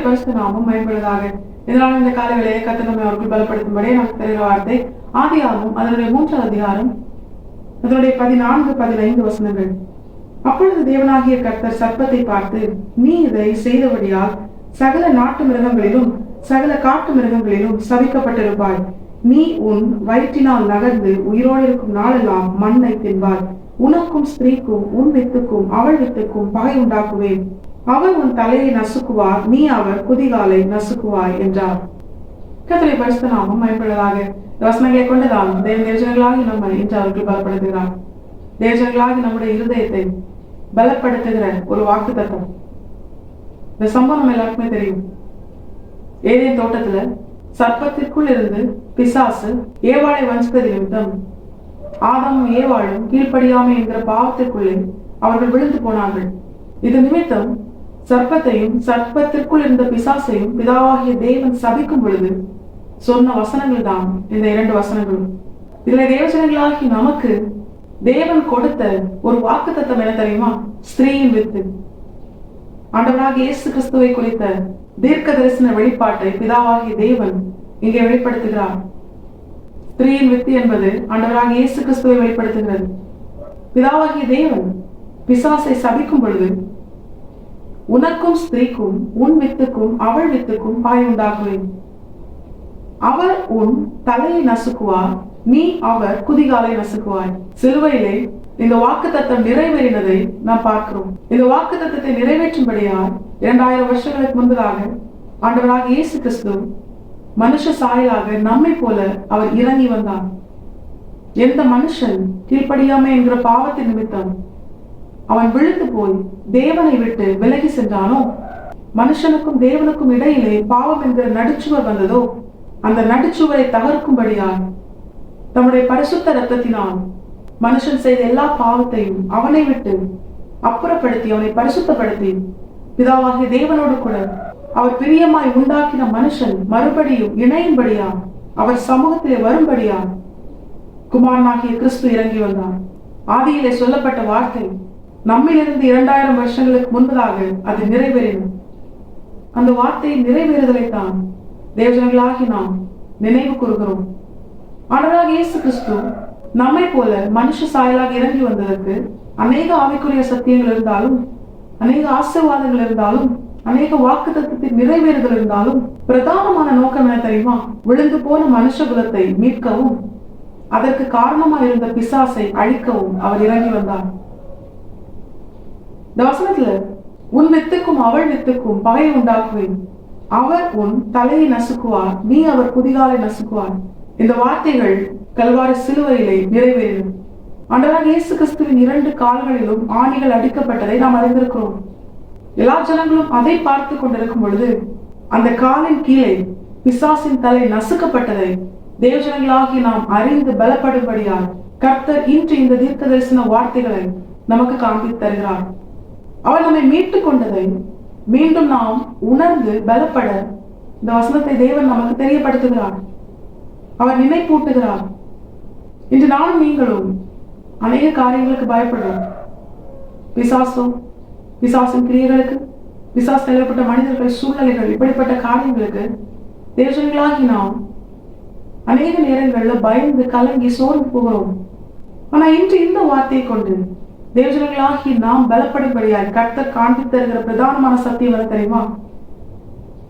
பரிசுத்த நாமம் பயன்படுவதாக. இதனால் இந்த காலவேளையை கர்த்தர் நம்மை அவர்கள் பலப்படுத்தும்படியே நமக்கு தருகிற வார்த்தை ஆதியாகமம் அதனுடைய 3ஆம் அதிகாரம் அதனுடைய 14-15 வசனங்கள். அப்பொழுது தேவனாகிய கர்த்தர் சர்ப்பத்தை பார்த்து, நீ இதை செய்தபடியால் சகல நாட்டு மிருகங்களிலும் சகல காட்டு மிருகங்களிலும் சபிக்கப்பட்டிருப்பாய். நீ உன் வயிற்றினால் நகர்ந்து உயிரோடு இருக்கும் நாளெல்லாம் மண்ணை தின்பாய். உனக்கும் ஸ்திரீக்கும் உன் வித்துக்கும் அவள் வித்துக்கும் பகை உண்டாக்குவேன். அவர் உன் தலையை நசுக்குவார், நீ அவர் குதிகாலை நசுக்குவாய் என்றார். கர்த்தருடைய பரிசுத்த நாமம் பயன்படுவதாக. வசனங்களை கொண்டுதான் தேவஜனங்களாகி நம்மை இன்று அவர்கள் பலப்படுத்துகிறார். தேவஜனங்களாகி நம்முடைய இருதயத்தை பலப்படுத்துகிற ஒரு வாக்கு தத்துவம். இந்த சம்பவம் நம்ம எல்லாருக்குமே தெரியும். ஏதேன் தோட்டத்துல சர்ப்பத்திற்குள் இருந்து பிசாசு ஏவாளை வஞ்சித்தது நிமித்தம் ஆதாமும் ஏவாளும் கீழ்ப்படியாமை என்கிற பாவத்திற்குள்ளே அவர்கள் விழுந்து போனார்கள். இது நிமித்தம் சர்ப்பத்தையும் சர்ப்பத்திற்குள் இருந்த பிசாசையும் பிதாவாகிய தேவன் சபிக்கும் பொழுது சொன்ன வசனங்கள் தான் இந்த 2 வசனங்களும். இதுல தேவஜனங்களாகி நமக்கு தேவன் கொடுத்த ஒரு வாக்கு தத்தம் என்ன தெரியுமா? ஸ்திரீயின் வித்து. ஆண்டவராகிய இயேசு கிறிஸ்துவை குறித்த தீர்க்க தரிசன வெளிப்பாட்டை பிதாவாகிய தேவன் இங்கே வெளிப்படுத்துகிறார். ஸ்திரீயின் வித்து என்பது ஆண்டவராகிய இயேசு கிறிஸ்துவை வெளிப்படுத்துகிறது. பிதாவாகிய தேவன் பிசாசை சபிக்கும் பொழுது, உனக்கும் ஸ்திரீக்கும் உன் வித்துக்கும் அவள் வித்துக்கும் பாய் உண்டாக்குவேன். அவர் உன் தலையை நசுக்குவார், நீ அவர் குதிகாலை நசுக்குவாய். சிலுவையிலே இந்த வாக்கு தத்தம் நிறைவேறினதை நாம் பார்க்கிறோம். இந்த வாக்கு தத்தத்தை நிறைவேற்றும்படியால் 2000 வருஷங்களுக்கு முன்பதாக ஆண்டவராக இயேசு கிறிஸ்து மனுஷ சாயலாக நம்மை போல அவர் இறங்கி வந்தார். எந்த மனுஷன் கீழ்ப்படியாமை என்கிற பாவத்தின் நிமித்தம் அவன் விழுந்து போய் தேவனை விட்டு விலகி சென்றானோ, மனுஷனுக்கும் தேவனுக்கும் இடையிலே பாவம் என்கிற நடுச்சுவர் வந்ததோ, அந்த நடுச்சுவரை தகர்க்கும்படியால் தம்முடைய பரிசுத்த இரத்தத்தினால் மனுஷன் செய்த எல்லா பாவத்தையும் அவனை விட்டு அப்புறப்படுத்தி அவனை பரிசுத்தப்படுத்தி பிதாவாகிய தேவனோடு கூட அவர் பிரியமாய் உண்டாக்கின மனுஷன் மறுபடியும் இணையும்படியா அவர் சமூகத்திலே வரும்படியா குமாரனாகிய கிறிஸ்து இறங்கி வந்தார். ஆதியிலே சொல்லப்பட்ட வார்த்தை நம்மிலிருந்து 2000 வருஷங்களுக்கு முன்பதாக அது நிறைவேறினது. அந்த வார்த்தையை நிறைவேறுதலைத்தான் தேவஜனங்களாகி நாம் நினைவு கூறுகிறோம். ஆண்டவராகிய இயேசு கிறிஸ்து நம்மை போல மனுஷ சாயலாக இறங்கி வந்ததற்கு அநேக ஆவிக்குரிய சத்தியங்கள் இருந்தாலும், அநேக ஆசீர்வாதங்கள் இருந்தாலும், அநேக வாக்கு தத்துவத்தின் நிறைவேறுதல் இருந்தாலும், பிரதானமான நோக்கம் என்ன தெரியுமா? விழுந்து போன மனுஷ குலத்தை மீட்கவும் அதற்கு காரணமாக இருந்த பிசாசை அழிக்கவும் அவர் இறங்கி வந்தார். இந்த வசனத்துல உன் வித்துக்கும் அவள் வித்துக்கும் பகை உண்டாக்குவேன், அவர் உன் தலையை நசுக்குவார், நீ அவர் குதிகாலை நசுக்குவார். இந்த வார்த்தைகள் கல்வாரி சிலுவையிலே நிறைவேறும். ஆண்டவராகிய இயேசு கிறிஸ்துவின் 2 கால்களிலும் ஆணிகள் அடிக்கப்பட்டதை நாம் அறிந்திருக்கிறோம். எல்லா ஜனங்களும் அதை பார்த்து கொண்டிருக்கும் பொழுது அந்த காலின் கீழே பிசாசின் தலை நசுக்கப்பட்டதை தேவஜனங்களாகி நாம் அறிந்து பலப்படும்படியால் கர்த்தர் இன்று இந்த தீர்க்க தரிசன வார்த்தைகளை நமக்கு காண்பித்து தருகிறார். அவர் நம்மை மீட்டு கொண்டதை மீண்டும் நாம் உணர்ந்து பலப்பட இந்த வசனத்தை தேவன் நமக்கு தெரியப்படுத்துகிறார். அவர் நினைப்பூட்டுகிறார். இன்று நானும் நீங்களும் அநேக காரியங்களுக்கு பயப்படுறோம். பிசாசின் கிரியைகளுக்கு, பிசாசு நிலப்பட்ட மனிதர்கள், சூழ்நிலைகள், இப்படிப்பட்ட காரியங்களுக்கு தேவஜனங்களாகி நாம் அநேக நேரங்கள்ல பயந்து கலங்கி சோர்ந்து போகிறோம். ஆனா இன்று இந்த வார்த்தையை கொண்டு தேவஜனங்களாகி நாம் பலப்படும்படியாய் கர்த்தர் காண்பித்து தருகிற பிரதானமான சத்தியம் என்ன தெரியுமா?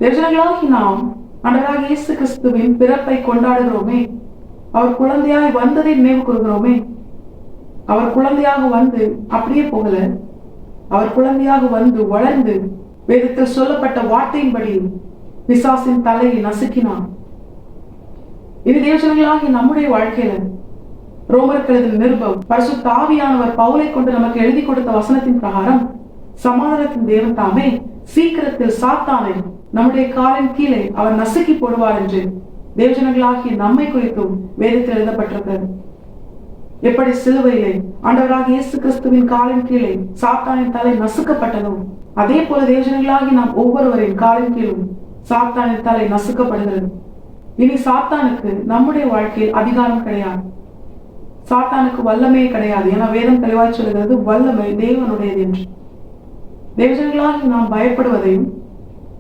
தேவஜனங்களாகி நாம் ஆண்டவராகிய இயேசு கிறிஸ்துவின் பிறப்பை கொண்டாடுகிறோமே, அவர் குழந்தையாய் வந்ததை நினைவு கூறுகிறோமே. அவர் குழந்தையாக வந்து அப்படியே போகல, அவர் குழந்தையாக வந்து வளர்ந்து வேதத்தில் சொல்லப்பட்ட வார்த்தையின்படி பிசாசின் தலையை நசுக்கினார். இது தேவஜனங்களாகி நம்முடைய வாழ்க்கையில ரோமருக்கு எழுதின நிருபம் பரிசுத்த ஆவியானவர் பவுலை கொண்டு நமக்கு எழுதி கொடுத்த வசனத்தின் பிரகாரம் சமாதானத்தின் தேவன் தாமே சீக்கிரத்தில் சாத்தானை நம்முடைய காலின் கீழே அவர் நசுக்கி போடுவார் என்று தேவஜனங்களாகிய நம்மை குறித்தும் வேதத்தில் எழுதப்பட்டிருக்கிறது. எப்படி சிலுவையிலே ஆண்டவராகிய இயேசு கிறிஸ்துவின் காலின் கீழே சாத்தானின் தலை நசுக்கப்பட்டதோ, அதே போல தேவஜனங்களாகி நாம் ஒவ்வொருவரின் காலின் கீழும் சாத்தானின் தலை நசுக்கப்படுகிறது. இனி சாத்தானுக்கு நம்முடைய வாழ்க்கையில் அதிகாரம் கிடையாது, சாத்தானுக்கு வல்லமையே கிடையாது. ஏன்னா வேதம் தெளிவாய் சொல்கிறது வல்லமை தேவனுடையது என்று. தேவஜனங்களாகி நாம் பயப்படுவதையும்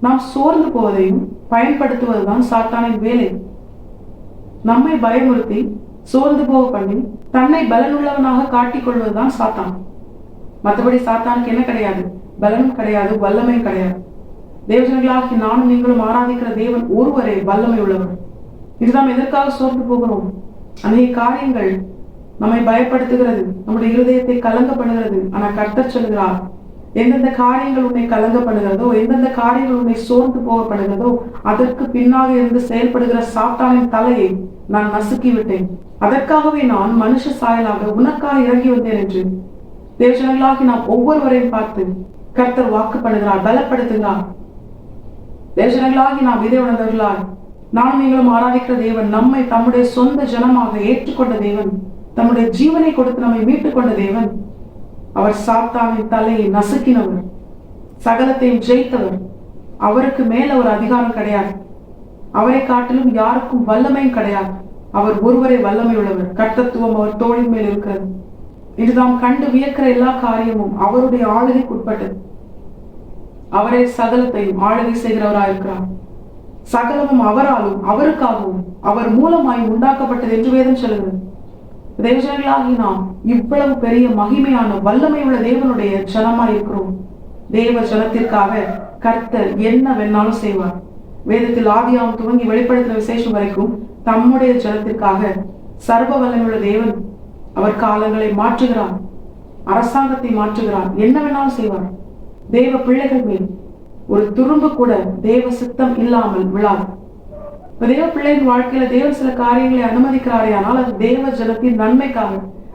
நாம் சோர்ந்து போவதையும் பயன்படுத்துவதுதான் சாத்தானின் வேலை. நம்மை பயமுறுத்தி சோர்ந்து போக பண்ணி தன்னை பலனுள்ளவனாக காட்டிக் கொள்வதுதான் சாத்தான். மற்றபடி சாத்தானுக்கு என்ன கிடையாது? பலனும் கிடையாது, வல்லமையும் கிடையாது. தேவஜனங்களாகி நானும் நீங்களும் ஆராதிக்கிற தேவன் ஒருவரே வல்லமை உள்ளவர். இது நாம் எதற்காக சோர்ந்து போகிறோம்? அநேக காரியங்கள் நம்மை பயப்படுத்துகிறது, நம்முடைய இருதயத்தை கலங்க பண்ணுகிறது. ஆனா கர்த்தர் சொல்கிறார், எந்தெந்த காரியங்கள் உன்னை கலங்க பண்ணுகிறதோ, எந்தெந்த காரியங்கள் உன்னை சோர்ந்து போக பண்ணுகிறதோ, அதற்கு பின்னாக இருந்து செயல்படுகிற சாத்தானின் தலையை நான் நசுக்கி விட்டேன். அதற்காகவே நான் மனுஷ சாயலாக உனக்காக இறங்கி வந்தேன் என்று தேவஜனங்களாகி நாம் ஒவ்வொருவரையும் பார்த்து கர்த்தர் வாக்கு பண்ணுகிறார், பலப்படுத்துகிறார். தேவஜனங்களாகி நாம் இதை உணர்ந்தவர்களாய் நானும் நீங்களும் ஆராதிக்கிற தேவன் நம்மை தம்முடைய சொந்த ஜனமாக ஏற்றுக்கொண்ட தேவன், தம்முடைய ஜீவனை கொடுத்து நம்மை மீட்டுக் கொண்ட தேவன். அவர் சாத்தானின் தலையை நசுக்கினவர், சகலத்தையும் ஜெயித்தவர். அவருக்கு மேல ஒரு அதிகாரம் கிடையாது. அவரை காட்டிலும் யாருக்கும் வல்லமையும் கிடையாது. அவர் ஒருவரே வல்லமை உள்ளவர். கர்த்தத்துவம் அவர் தோளின் மேல் இருக்கிறது. இது நாம் கண்டு வியக்கிற எல்லா காரியமும் அவருடைய ஆளுகைக்கு உட்பட்டது. அவரே சகலத்தையும் ஆளுகை செய்கிறவராயிருக்கிறார். சகலமும் அவராலும் அவருக்காகவும் அவர் மூலமாய் உண்டாக்கப்பட்டது என்று வேதம் சொல்கிறது. தேவஜனங்களாகி நாம் இவ்வளவு பெரிய மகிமையான வல்லமை உள்ள தேவனுடைய ஜனமாய் இருக்கிறோம். தேவ ஜனத்திற்காக கர்த்தர் என்ன வேணாலும் செய்வார். வேதத்தில் ஆதியாகம் துவங்கி வெளிப்படுத்தின விசேஷம் வரைக்கும் தம்முடைய ஜனத்திற்காக சர்வ வல்லமையுள்ள தேவன் அவர் காலங்களை மாற்றுகிறார், அரசாங்கத்தை மாற்றுகிறார், என்ன வேணாலும் செய்வார். தேவ பிள்ளைகள் மேல் ஒரு துரும்பு கூட தேவ சித்தம் இல்லாமல் விழாது. தேவ பிள்ளையின் வாழ்க்கையில தேவன் சில காரியங்களை அனுமதிக்கிறாரே, ஆனால் அது தேவ ஜனத்தின் நன்மைக்காக.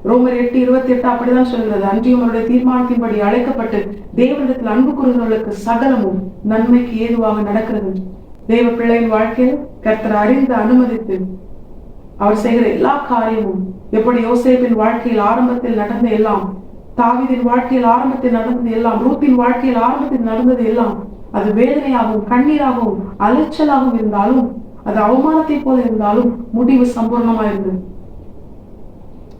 ரோமர் 8:28 அப்படிதான் சொல்கிறது. அன்றியும் அவருடைய தீர்மானத்தின்படி அழைக்கப்பட்டு தேவனிடத்தில் அன்பு கூறுகிறவர்களுக்கு சகலமும் நன்மைக்கு ஏதுவாக நடக்கிறது. தேவ பிள்ளையின் வாழ்க்கையில் கர்த்தர் அறிந்து அனுமதித்து அவர் செய்கிற எல்லா காரியமும், எப்படி யோசேப்பின் வாழ்க்கையில் ஆரம்பத்தில் நடந்த எல்லாம், தாவீதின் வாழ்க்கையில் ஆரம்பத்தில் நடந்தது எல்லாம், ரூத்தின் வாழ்க்கையில் ஆரம்பத்தில் நடந்தது எல்லாம், அது வேதனையாகவும் கண்ணீராகவும் அலைச்சலாகவும் இருந்தாலும், அது அவமானத்தை போல இருந்தாலும் முடிவு சம்பூர்ணமா இருந்தது.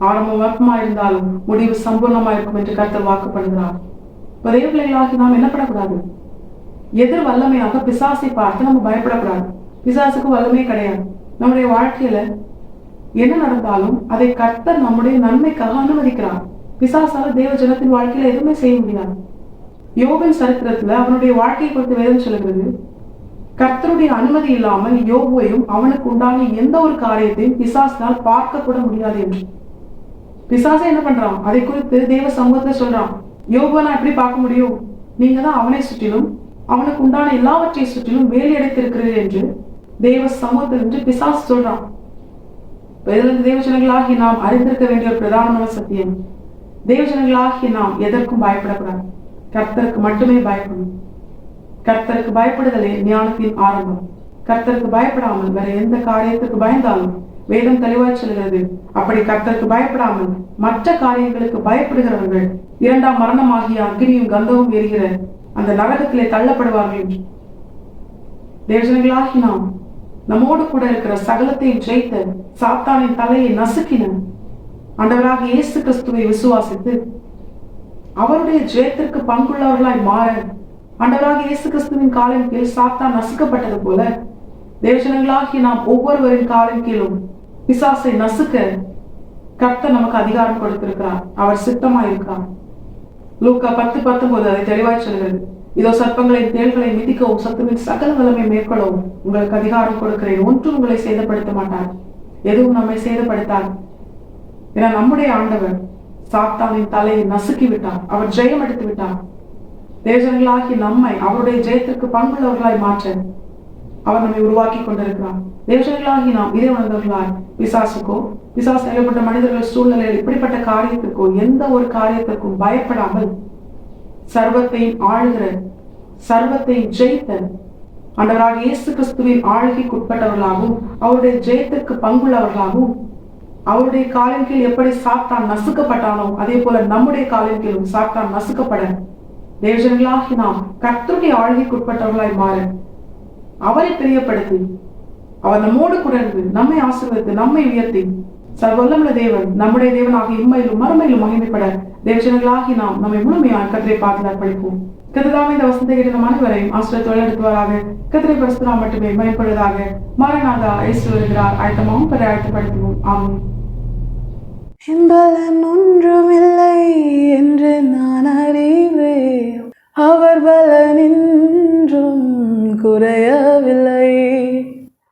ஆரம்பம் வர்க்கமா இருந்தாலும் முடிவு சம்பூர்ணமா இருக்கும் என்று கர்த்தர் வாக்கு பண்ணுகிறார். தேவ பிள்ளைகளாகி நாம் என்ன பண்ணக்கூடாது? எதிர் வல்லமையாக பிசாசை பார்த்து நம்ம பயப்படக்கூடாது. பிசாசுக்கு வல்லமே கிடையாது. நம்முடைய வாழ்க்கையில என்ன நடந்தாலும் அதை கர்த்தர் நம்முடைய நன்மைக்காக அனுமதிக்கிறார். பிசாசால தேவ ஜனத்தின் வாழ்க்கையில எதுவுமே செய்ய முடியாது. யோபின் சரித்திரத்துல அவனுடைய வாழ்க்கையை குறித்து வேதம் சொல்லுகிறது, கர்த்தருடைய அனுமதி இல்லாமல் யோபுவையும் அவனுக்கு உண்டான எந்த ஒரு காரியத்தையும் பிசாசினால் பார்க்க கூட முடியாது என்று. பிசாசை என்ன பண்றான்? அதை குறித்து தேவ சமூகத்துல சொல்றான், யோபுவை நான் எப்படி பார்க்க முடியும்? நீங்க தான் அவனை சுற்றிலும் அவனுக்கு உண்டான எல்லாவற்றை சுற்றிலும் வேலி அடைத்திருக்கிறீர்கள் என்று தேவ சமூகத்தில் என்று பிசாசு சொல்றான். தேவஜனங்களாகி நாம் அறிந்திருக்க வேண்டிய ஒரு பிரதானமான சத்தியம், தேவஜனங்களாகி நாம் எதற்கும் பயப்படக்கூடாது. கர்த்தருக்கு மட்டுமே பயப்படும். கர்த்தருக்கு பயப்படுதலே ஞானத்தின் ஆரம்பம். கர்த்தருக்கு பயப்படாமல் வேற எந்த காரியத்துக்கு பயந்தாலும் வேதம் தெளிவாய் சொல்கிறது, அப்படி கர்த்தருக்கு பயப்படாமல் மற்ற காரியங்களுக்கு பயப்படுகிறவர்கள் இரண்டாம் மரணமாகிய அக்னியும் கந்தமும் எரிகிற அந்த நரகத்திலே தள்ளப்படுவார்கள் என்று. தேவஜனங்களாகி நாம் நம்மோடு கூட இருக்கிற சகலத்தையும் ஜெயித்த சாத்தானின் தலையை நசுக்கின ஆண்டவராக இயேசு கிறிஸ்துவை விசுவாசித்து அவருடைய ஜெயத்திற்கு பங்குள்ளவர்களாய் மாற ஆண்டவராக இயேசு கிறிஸ்துவின் காலின் கீழ் சாத்தான் நசுக்கப்பட்டது போல தேவஜனங்களாகி நாம் ஒவ்வொருவரின் காலின் கீழும் பிசாசை நசுக்க கர்த்தர் நமக்கு அதிகாரம் கொடுத்திருக்கிறார். அவர் சித்தமாய் இருக்கிறார். லூக்கா 10:19 அதை தெளிவாய் சொல்கிறது, இதோ சர்ப்பங்களையும் தேள்களையும் மிதிக்கவும் சத்துவின் சகல வல்லமை மேற்கொள்ளவும் உங்களுக்கு அதிகாரம் கொடுக்கிறேன், ஒன்றும் உங்களை சேதப்படுத்த மாட்டார், எதுவும் நம்மை சேதப்படுத்தார். ஏன்னா நம்முடைய ஆண்டவர் சாத்தானின் தலையை நசுக்கி விட்டார். அவர் ஜெயம் எடுத்து விட்டார். தேவஜனங்களாகி நம்மை அவருடைய ஜெயத்திற்கு பங்குள்ளவர்களாய் மாற்ற அவர் நம்மை உருவாக்கி கொண்டிருக்கிறார். தேவஜனங்களாகி நாம் இதை உணர்ந்தவர்களாய் பிசாசுக்கோ பிசாசு நிலைப்பட்ட மனிதர்கள் சூழ்நிலையில் இப்படிப்பட்ட காரியத்திற்கோ எந்த ஒரு காரியத்திற்கும் பயப்படாமல் சர்வத்தையும் ஆளுகிற சர்வத்தையும் ஜெயித்த ஆண்டவராக இயேசு கிறிஸ்துவின் ஆளுகைக்கு உட்பட்டவர்களாகவும் அவருடைய ஜெயத்திற்கு பங்குள்ளவர்களாகவும் அவருடைய காலின் கீழ் எப்படி சாத்தான் நசுக்கப்பட்டானோ அதே போல நம்முடைய காலின் கீழும் சாத்தான் நசுக்கப்பட தேவஜனங்களாகி நாம் கர்த்தருடைய ஆளுகைக்கு உட்பட்டவர்களாய் மாற அவரை பிரியப்படுத்தி அவர் நம்மோடு கூட இருந்து நம்மை ஆசீர்வதித்து நம்மை உயர்த்தி சர்வல்லமுள்ள தேவன் நம்முடைய தேவனாக இம்மையிலும் மறுமையிலும் மகிமைப்பட தேவஜனங்களாகி நாம் நம்மை முழுமையாக கர்த்தரை பார்த்து அர்ப்பணிப்போம். கர்த்ததாமே இந்த வசனத்தை கேட்ட நம் அனைவரையும் ஆசிரியர் நடத்துவாராக. கர்த்தரை பரிசுத்தம் மட்டுமே பயன்படுவதாக. மாரநாதா இயேசு வருகிறார். ஆயத்தமாகவும் பெற ஆயத்தப்படுத்துவோம். ஆமென். என்பலன் ஒன்றுமில்லை என்று நான் அறிவேன், அவர் பலனின்றும் குறையவில்லை.